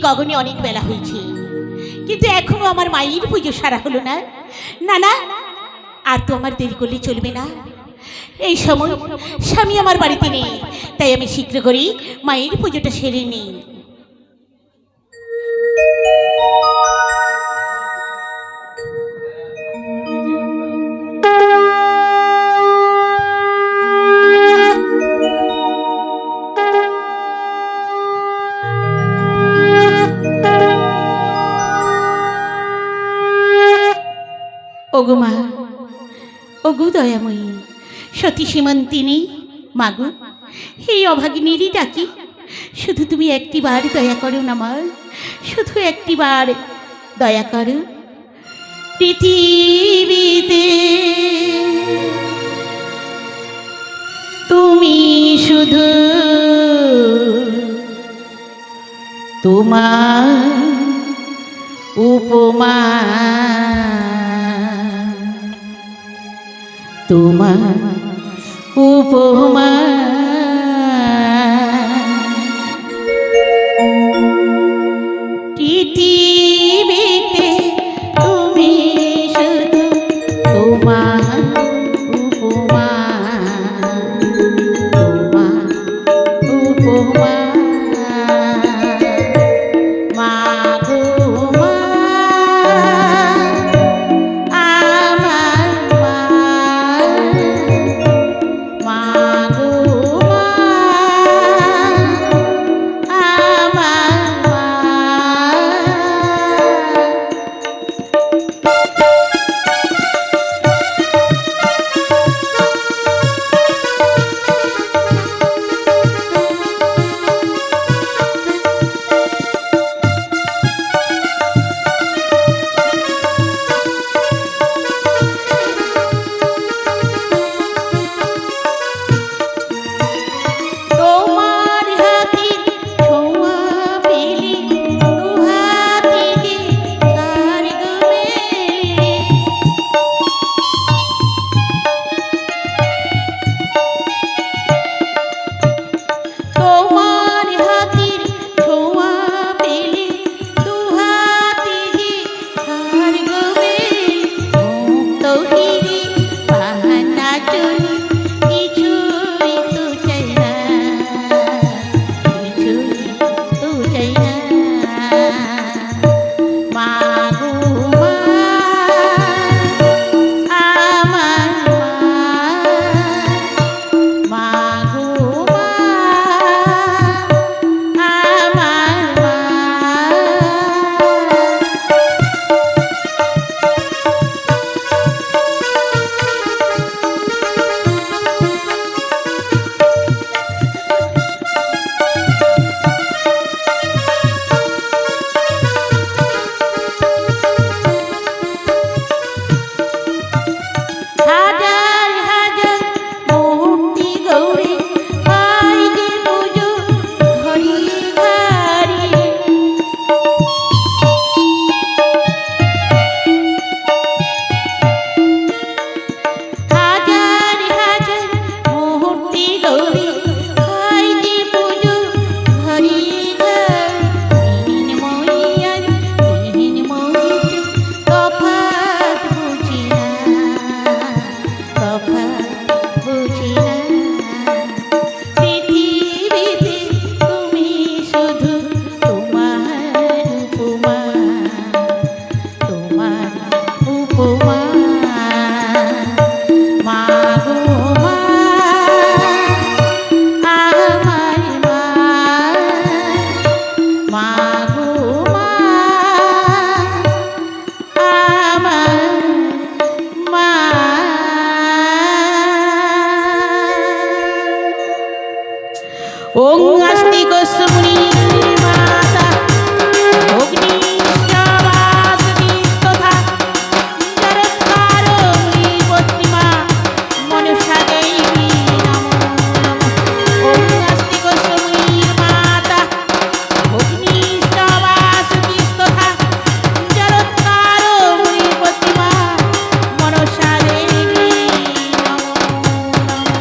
গগনে অনেক বেলা হয়েছে, কিন্তু এখনো আমার মায়ের পুজো সারা হলো না। না না, আর তো আমার দেরি করলে চলবে না। এই সময় স্বামী আমার বাড়িতে নেই, তাই আমি শীঘ্র করি মায়ের পুজোটা সেরে নিই। ওগো মা, ওগো দয়াময়ী, সতী সীমন্তিনী, মাগো এই অভাগিনীরই ডাকি, শুধু তুমি একটিবার দয়া করো না মা, শুধু একটিবার দয়া করো। পৃথিবীতে তুমি শুধু তোমার উপমা, তোমার উপমা, পৃথিবীতে তুমি শুধু তোমার উপমা, তোমার উপমা। ওং আস্তিকস্মুনি মাতা অগ্নিশ্চাবাসতি তথা জরৎকারোনি পত্রিমা মনুষা দেবী নমো নমঃ। ওং আস্তিকস্মুনি মাতা অগ্নিশ্চাবাসতি তথা জরৎকারোনি পত্রিমা মনুষা দেবী নমো নমঃ।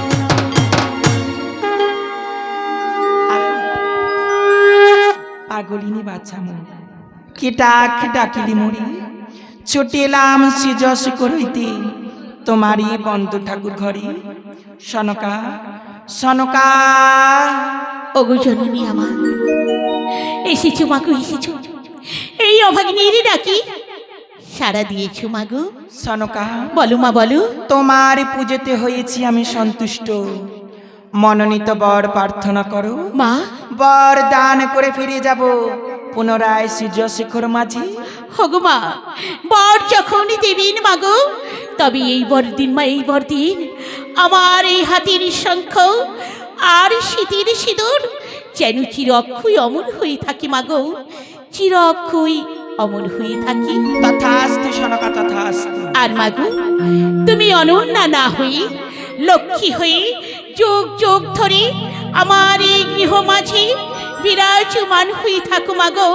গলিনি বাচ্চা মো কি ডাক ডাকিলি মরি ছুটে এলাম সিজস করইতে তোমারই বন্ধু ঠাকুর ঘরে সনকা সনকা ওগো জননী আমার, এসেছো মাগো এসেছো, এই অভাগিনীর ডাকি সাড়া দিয়েছো মাগো। সনকা বলো মা বলো। তোমার পুজোতে হয়েছি আমি সন্তুষ্ট, মনোনীত বর প্রার্থনা করো মা। বর দান করে ফিরে যাব পুনরায় সূর্যশেখর মাঝি। হগো মা, বর যখন দেবেন মাগো, তবে এই বরদিন মা, এই বরদিন আমার এই হাতের শঙ্খ আর শীতের সিঁদুর যেন চিরক্ষই অমর হয়ে থাকি মাগো, চিরক্ষই অমর হয়ে থাকি। তথাস্তু সনকা তথাস্তু। আর মাগো, তুমি অনন্যা না হয়ে লক্ষ্মী হয়ে যুগ যুগ ধরে আমার এই গৃহ মাঝে বিরাজমান হয়ে থাকো মাগো,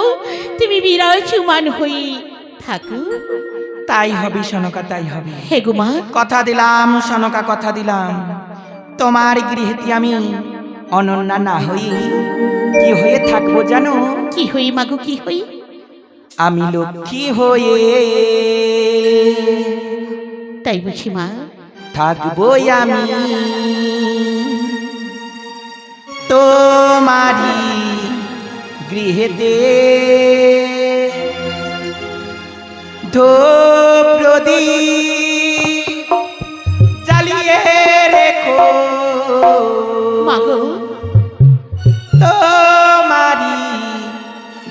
তুমি বিরাজমান হয়ে থাকো। তাই হবে সনকা, তাই হবে। হে গো মা, কথা দিলাম সনকা, কথা দিলাম তোমার গৃহেতে আমি অনন্যা না হয়ে কি হয়ে থাকবো জানো? কি হই মাগো, কি হই? আমি লক্ষ্মী হয়ে তাই বুঝি মা? থাকবো আমি তোমারি গৃহেতে ধূপ প্রদীপ জ্বালিয়ে রেখো মাগো। তোমারি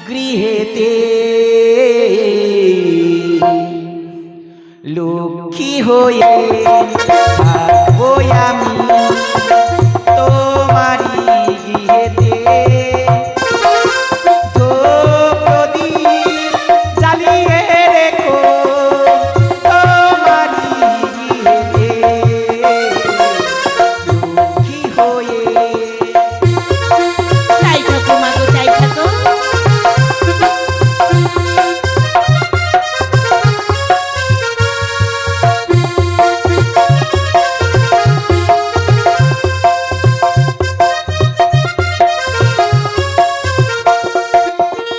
গৃহেতে লক্ষ্মী হয়ে থাকবো আমি তোমারি গৃহেতে ধূপ প্রদীপ জ্বালিয়ে রেখো তোমারি গৃহেতে লক্ষ্মী হয়ে। তাই থাকো মাগো, তাই থাকো।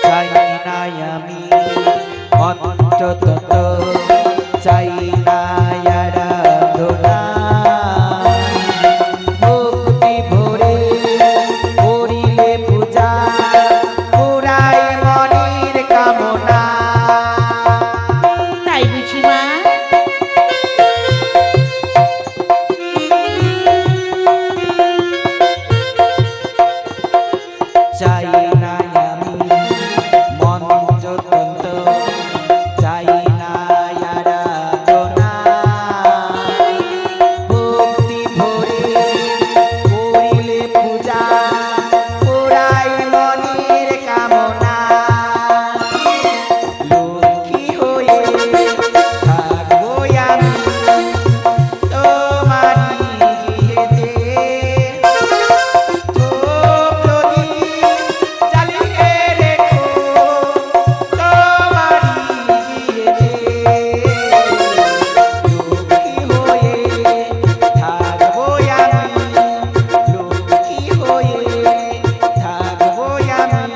চাই নাই আমি অন্তত চাই নাই আরাধনা ভক্তি ভরে করিলে পূজা পুরাই মনের কামনা। তাই বুঝি মা? চাই নাই আমি মন্ত্রতন্ত্র চাই নাই আরাধনা ভক্তি ভরে করিলে পূজা পুরাই মনের কামনা। লক্ষ্মী হয়ে থাকবো আমি তোমারি গৃহেতে ধূপ প্রদীপ জ্বালিয়ে রেখো তোমারি গৃহেতে লক্ষ্মী হয়ে থাকবো আমি লক্ষ্মী হয়ে থাকবো আমি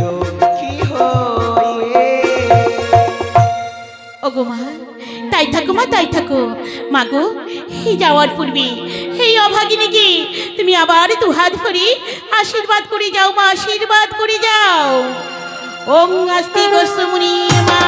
লক্ষ্মী হয়ে। ওগো মা, তাই থাকো মা, তাই থাকো মাগো। এই যাওয়ার পূর্বে এই অভাগিনীকে তুমি আবার দুহাত ধরে আশীর্বাদ করে যাও মা, আশীর্বাদ করে যাও। ওং আস্তি গোস্ত মুনি মা।